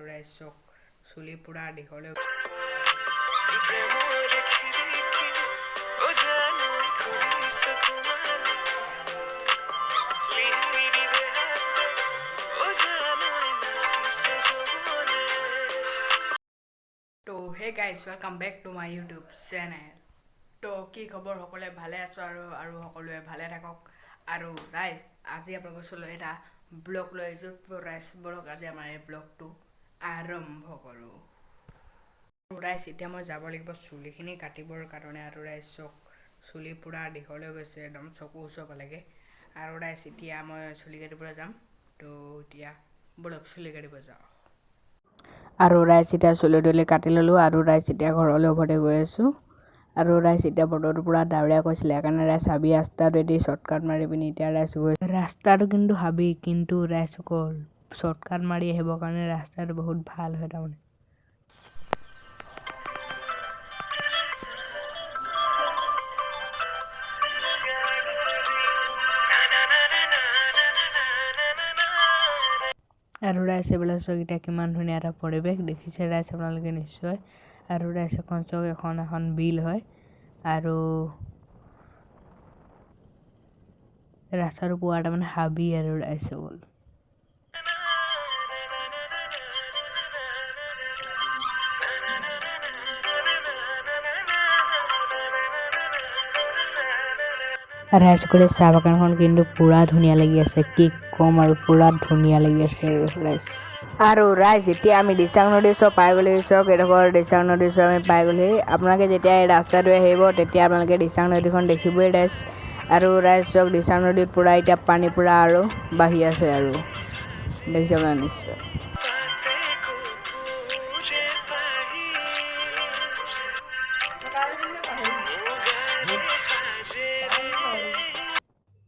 আৰু ৰাইজক চুলি পুৰা দীঘলে তো হে guys welcome back to my YouTube channel. তো কি খবৰ, সকলোৱে ভালে আছো আৰু সকলোৱে ভালে থাকক। আৰু ৰাইজ আজি আপোনালোকৰ ওচৰলৈ এটা ব্লগ লৈ আহিছোঁ। তো ৰাইজ ব্লগ আজি আমাৰ এই ব্লগটো আৰম্ভ কৰোঁ। ৰাইজ এতিয়া মই যাব লাগিব চুলিখিনি কাটিবৰ কাৰণে। আৰু ৰাইজ চুলি পুৰা দীঘলে গৈছে, একদম চকু ওচৰ পালেগে। আৰু ৰাইজ এতিয়া মই চুলি কাটিবলৈ যাম। তো এতিয়া ব্লগ চুলি কাটিব যাওঁ। আৰু ৰাইজ এতিয়া চুলি তুলি কাটি ল'লোঁ। আৰু ৰাইজ এতিয়া ঘৰলৈ উভতি গৈ আছোঁ। আৰু ৰাইজ এতিয়া বতৰটো পুৰা ডাৱৰীয়া কৰিছিলে, সেইকাৰণে ৰাইজ হাবি ৰাস্তাটোৱেদি শ্বৰ্টকাট মাৰি পিনি এতিয়া ৰাইজ গৈ ৰাস্তাটো কিন্তু হাবি, কিন্তু ৰাইজ অকল শ্বৰ্টকাট মাৰি আহিবৰ কাৰণে ৰাস্তাটো বহুত ভাল হয় তাৰমানে। আৰু ৰাইজ এইবিলাক চাওক, এতিয়া কিমান ধুনীয়া এটা পৰিৱেশ দেখিছে ৰাইজ আপোনালোকে নিশ্চয়। আৰু ৰাইজ এখন চাওক, এখন বিল হয়। আৰু ৰাস্তাটো পোৱা তাৰমানে হাবি আৰু ৰাইজ হ'ল। ৰাইজসকলে চাহ বাগানখন কিন্তু পুৰা ধুনীয়া লাগি আছে, কি ক'ম আৰু পুৰা ধুনীয়া লাগি আছে ৰাইজ। আৰু ৰাইজ এতিয়া আমি দিচাং নদীৰ ওচৰ পাই গ'লোহি। চাওক এডোখৰ দিচাং নদীৰ ওচৰ আমি পাই গ'লোহি। আপোনালোকে যেতিয়া এই ৰাস্তাটোৱে আহিব তেতিয়া আপোনালোকে দিচাং নদীখন দেখিবই ৰাইজ। আৰু ৰাইজ চাওক, দিচাং নদীত পুৰা এতিয়া পানী পুৰা আৰু বাঢ়ি আছে আৰু দেখিছে আপোনাৰ নিশ্চয়।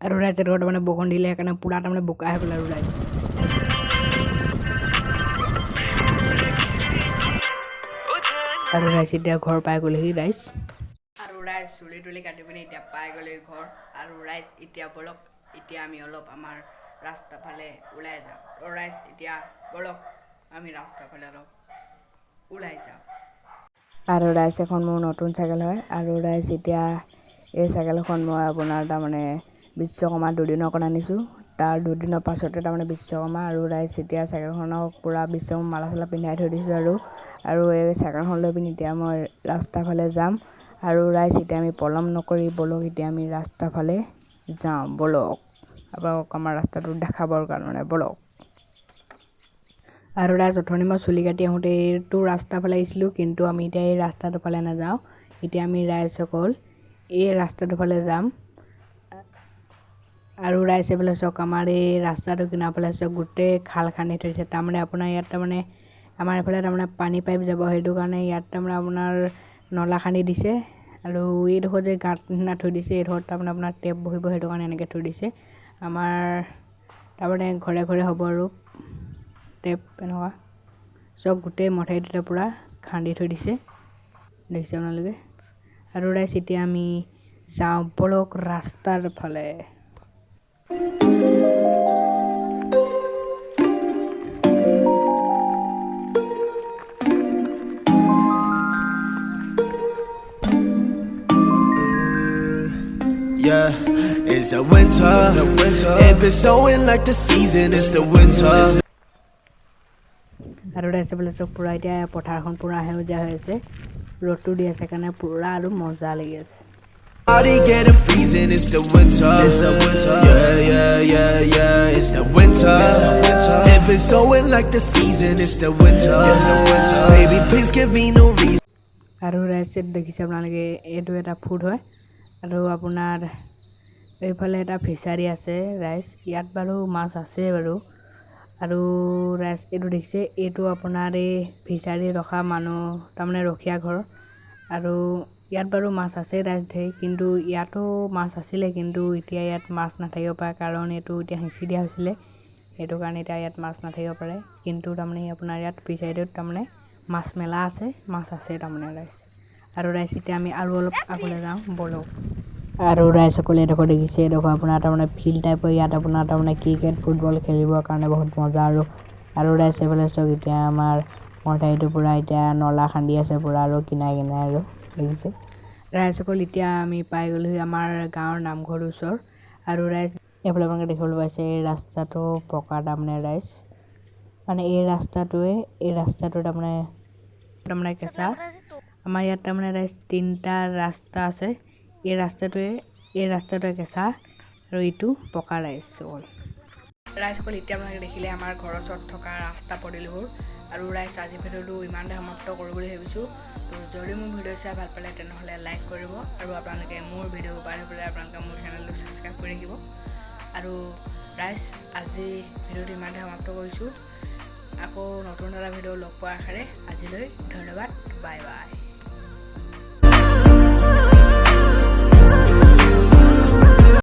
আৰু ৰাইজ এডোখৰ তাৰমানে বৰষুণ দিলে, সেইকাৰণে পুৰা তাৰমানে বোকা হৈ গ'ল আৰু ৰাইজ। আৰু ৰাইজ এতিয়া ঘৰ পাই গ'লেহি ৰাইজ। আৰু ৰাইজ চুলি তুলি কাটি পিনি এতিয়া পাই গ'লেহি ঘৰ। আৰু ৰাইজ এতিয়া বলক, এতিয়া আমি অলপ আমাৰ ৰাস্তাৰ ফালে ওলাই যাওঁ। ৰাইজ এতিয়া বলক আমি ৰাস্তাৰ ফালে অলপ ওলাই যাওঁ। আৰু ৰাইজ এখন মোৰ নতুন চাইকেল হয়। আৰু ৰাইজ এতিয়া এই চাইকেলখন মই আপোনাৰ তাৰমানে বিশ্বকৰ্মা দুদিনৰ কাৰণে আনিছোঁ। তাৰ দুদিনৰ পাছতে তাৰমানে বিশ্বকৰ্মা। আৰু ৰাইজ এতিয়া চাইকেলখনক পুৰা বিশ্বকৰ্মা মালা চালা পিন্ধাই থৈ দিছোঁ। আৰু এই চাইকেলখন লৈ পিনি এতিয়া মই ৰাস্তাৰ ফালে যাম। আৰু ৰাইজ এতিয়া আমি পলম নকৰি বলক এতিয়া আমি ৰাস্তাৰ ফালে যাওঁ। বলক আপোনালোকক আমাৰ ৰাস্তাটো দেখাবৰ কাৰণে বলক। আৰু ৰাইজ অথনি মই চুলি কাটি আহোঁতে এইটো ৰাস্তাৰ ফালে আহিছিলোঁ, কিন্তু আমি এতিয়া এই ৰাস্তাটোৰ ফালে নাযাওঁ। এতিয়া আমি ৰাইজসকল এই ৰাস্তাটোৰ ফালে যাম। আৰু ৰাইজ এইফালে চাওক, আমাৰ এই ৰাস্তাটো কিনাৰ ফালে চাওক, গোটেই খাল খান্দি থৈছে। তাৰমানে আপোনাৰ ইয়াত তাৰমানে আমাৰ এইফালে তাৰমানে পানী পাইপ যাব, সেইটো কাৰণে ইয়াত তাৰমানে আপোনাৰ নলা খান্দি দিছে। আৰু এইডোখৰ যে গাঁত নিচিনা থৈ দিছে, এইডোখৰত তাৰমানে আপোনাৰ টেপ বহিব, সেইটো কাৰণে এনেকৈ থৈ দিছে। আমাৰ তাৰমানে ঘৰে ঘৰে হ'ব আৰু টেপ এনেকুৱা চব গোটেই মথাউৰিটোতে পূৰা খান্দি থৈ দিছে, দেখিছে আপোনালোকে। আৰু ৰাইজ এতিয়া আমি যাওঁ বলক ৰাস্তাৰ ফালে। Yeah, it's a winter. It been snowing like the season is the winter. আৰু ৰাইজ বোলে চব পুৰা এতিয়া পথাৰখন পুৰা সেউজীয়া হৈ আছে, ৰ'দটো দি আছে কাৰণে পুৰা আৰু মজা লাগি আছে। Body getting freezing, it's the winter. It's the winter. Yeah, it's the winter. It been snowing like the season, it's the winter. It's the winter. Baby, please give me no reason. আৰু ৰাইজ দেখিছে আপোনালোকে, এইটো এটা food হয়। আৰু আপোনাৰ এইফালে এটা ফিচাৰী আছে ৰাইজ, ইয়াত বাৰু মাছ আছে বাৰু। আৰু ৰাইজ এইটো দেখিছে, এইটো আপোনাৰ এই ফিচাৰী ৰখা মানুহ তাৰমানে ৰখীয়া ঘৰ। আৰু ইয়াত বাৰু মাছ আছে ৰাইজ ধেৰ, কিন্তু ইয়াতো মাছ আছিলে, কিন্তু এতিয়া ইয়াত মাছ নাথাকিব পাৰে, কাৰণ এইটো এতিয়া সিঁচি দিয়া হৈছিলে, সেইটো কাৰণে এতিয়া ইয়াত মাছ নাথাকিব পাৰে। কিন্তু তাৰমানে আপোনাৰ ইয়াত ফিচাৰীটোত তাৰমানে মাছ মেলা আছে, মাছ আছে তাৰমানে ৰাইজ। আৰু ৰাইজ এতিয়া আমি আৰু অলপ আগলৈ যাওঁ বলক। আৰু ৰাইজসকলে এডোখৰ দেখিছে, এডোখৰ আপোনাৰ তাৰমানে ফিল্ড টাইপৰ, ইয়াত আপোনাৰ তাৰমানে ক্ৰিকেট ফুটবল খেলিবৰ কাৰণে বহুত মজা আৰু আৰু ৰাইজ এইফালে চাওক এতিয়া আমাৰ মঠাইটো পূৰা এতিয়া নলা খান্দি আছে পূৰা আৰু কিনাই আৰু দেখিছে ৰাইজসকল এতিয়া আমি পাই গ'লোহি আমাৰ গাঁৱৰ নামঘৰৰ ওচৰ আৰু ৰাইজ এইফালে আপোনালোকে দেখিবলৈ পাইছে এই ৰাস্তাটো পকা তাৰমানে ৰাইজ মানে এই ৰাস্তাটো তাৰমানে কেঁচা আমাৰ ইয়াত তাৰমানে ৰাইজ 3টা ৰাস্তা আছে এই ৰাস্তাটোৱে কেঁচা আৰু এইটো পকা ৰাইজসকল এতিয়া আপোনালোকে দেখিলে আমাৰ ঘৰৰ ওচৰত থকা ৰাস্তা পদূলিবোৰ আৰু ৰাইজ আজি ভিডিঅ'টো ইমানতে সমাপ্ত কৰোঁ বুলি ভাবিছোঁ তো যদি মোৰ ভিডিঅ' চাই ভাল পালে তেনেহ'লে লাইক কৰিব আৰু আপোনালোকে মোৰ ভিডিঅ' পাই পেলাই আপোনালোকে মোৰ চেনেলটো ছাবস্ক্ৰাইব কৰি ৰাখিব আৰু ৰাইজ আজি ভিডিঅ'টো ইমানতে সমাপ্ত কৰিছোঁ আকৌ নতুন এটা ভিডিঅ' লগ পোৱাৰ আশাৰে আজিলৈ ধন্যবাদ বাই বাই